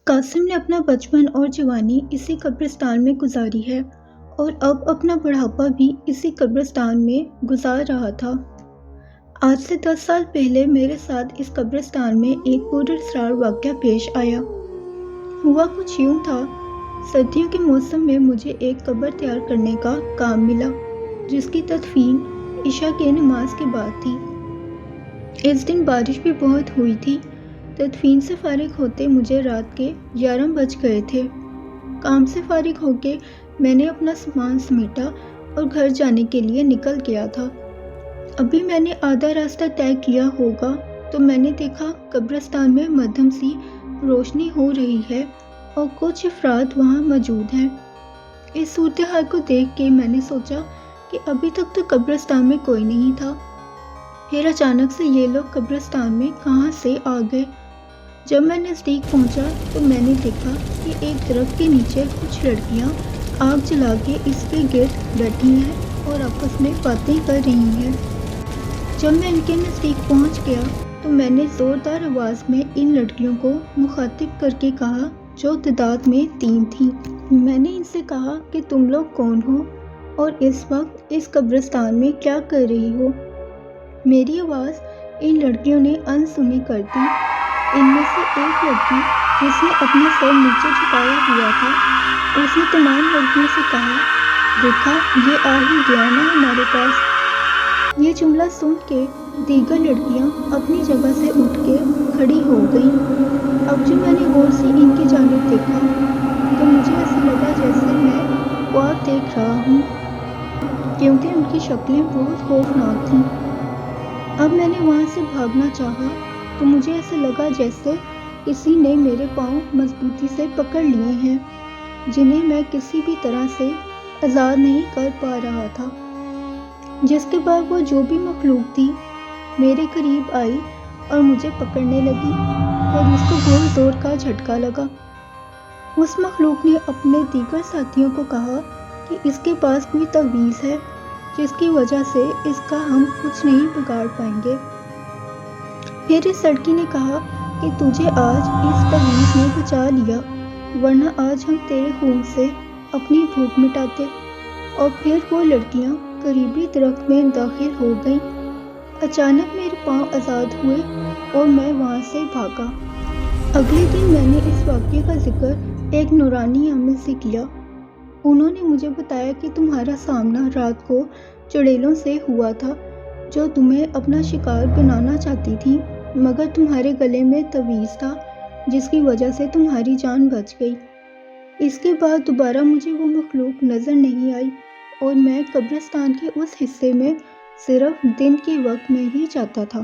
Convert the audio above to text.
قاسم نے اپنا بچپن اور جوانی اسی قبرستان میں گزاری ہے اور اب اپنا بڑھاپا بھی اسی قبرستان میں گزار رہا تھا۔ آج سے 10 سال پہلے میرے ساتھ اس قبرستان میں ایک پراسرار واقعہ پیش آیا۔ ہوا کچھ یوں تھا، سردیوں کے موسم میں مجھے ایک قبر تیار کرنے کا کام ملا، جس کی تدفین عشاء کی نماز کے بعد تھی۔ اس دن بارش بھی بہت ہوئی تھی۔ تدفین سے فارغ ہوتے مجھے رات کے 11 بج گئے تھے۔ کام سے فارغ ہو کے میں نے اپنا سامان سمیٹا اور گھر جانے کے لیے نکل گیا تھا۔ ابھی میں نے آدھا راستہ طے کیا ہوگا تو میں نے دیکھا قبرستان میں مدھم سی روشنی ہو رہی ہے اور کچھ افراد وہاں موجود ہیں۔ اس صورتحال کو دیکھ کے میں نے سوچا کہ ابھی تک تو قبرستان میں کوئی نہیں تھا، پھر اچانک سے یہ لوگ قبرستان میں کہاں سے آ گئے۔ جب میں نزدیک پہنچا تو میں نے دیکھا کہ ایک درخت کے نیچے کچھ لڑکیاں آگ جلا کے اس کے گرد بیٹھی ہیں اور آپس میں باتیں کر رہی ہیں۔ جب میں ان کے نزدیک پہنچ گیا تو میں نے زوردار آواز میں ان لڑکیوں کو مخاطب کر کے کہا، جو تعداد میں 3 تھیں۔ میں نے ان سے کہا کہ تم لوگ کون ہو اور اس وقت اس قبرستان میں کیا کر رہی ہو؟ میری آواز ان لڑکیوں نے انسنی کر دی۔ ان میں سے ایک لڑکی جس نے اپنا سر نیچے جھکایا ہوا تھا، اس نے تمام لڑکیوں سے کہا، دیکھا یہ آ ہی گیا نا ہمارے پاس۔ یہ جملہ سن کے دیگر لڑکیاں اپنی جگہ سے اٹھ کے کھڑی ہو گئیں۔ اب جو میں نے غور سے ان کی جانب دیکھا تو مجھے ایسا لگا جیسے میں خواب دیکھ رہا ہوں، کیونکہ ان کی شکلیں بہت خوفناک تھیں۔ اب میں نے وہاں سے بھاگنا چاہا تو مجھے ایسا لگا جیسے کسی نے میرے پاؤں مضبوطی سے پکڑ لیے ہیں، جنہیں میں کسی بھی طرح سے آزاد نہیں کر پا رہا تھا۔ جس کے بعد وہ جو بھی مخلوق تھی میرے قریب آئی اور مجھے پکڑنے لگی اور اس کو بہت زور کا جھٹکا لگا۔ اس مخلوق نے اپنے دیگر ساتھیوں کو کہا کہ اس کے پاس کوئی تعویذ ہے جس کی وجہ سے اس کا ہم کچھ نہیں بگاڑ پائیں گے۔ پھر اس لڑکی نے کہا کہ تجھے آج اس تعویذ نے بچا لیا، ورنہ آج ہم تیرے خون سے اپنی بھوک مٹاتے۔ اور پھر وہ لڑکیاں قریبی درخت میں داخل ہو گئیں۔ اچانک میرے پاؤں آزاد ہوئے اور میں وہاں سے بھاگا۔ اگلے دن میں نے اس واقعے کا ذکر ایک نورانی عامل سے کیا۔ انہوں نے مجھے بتایا کہ تمہارا سامنا رات کو چڑیلوں سے ہوا تھا، جو تمہیں اپنا شکار بنانا چاہتی تھیں، مگر تمہارے گلے میں تعویذ تھا جس کی وجہ سے تمہاری جان بچ گئی۔ اس کے بعد دوبارہ مجھے وہ مخلوق نظر نہیں آئی اور میں قبرستان کے اس حصے میں صرف دن کے وقت میں ہی جاتا تھا۔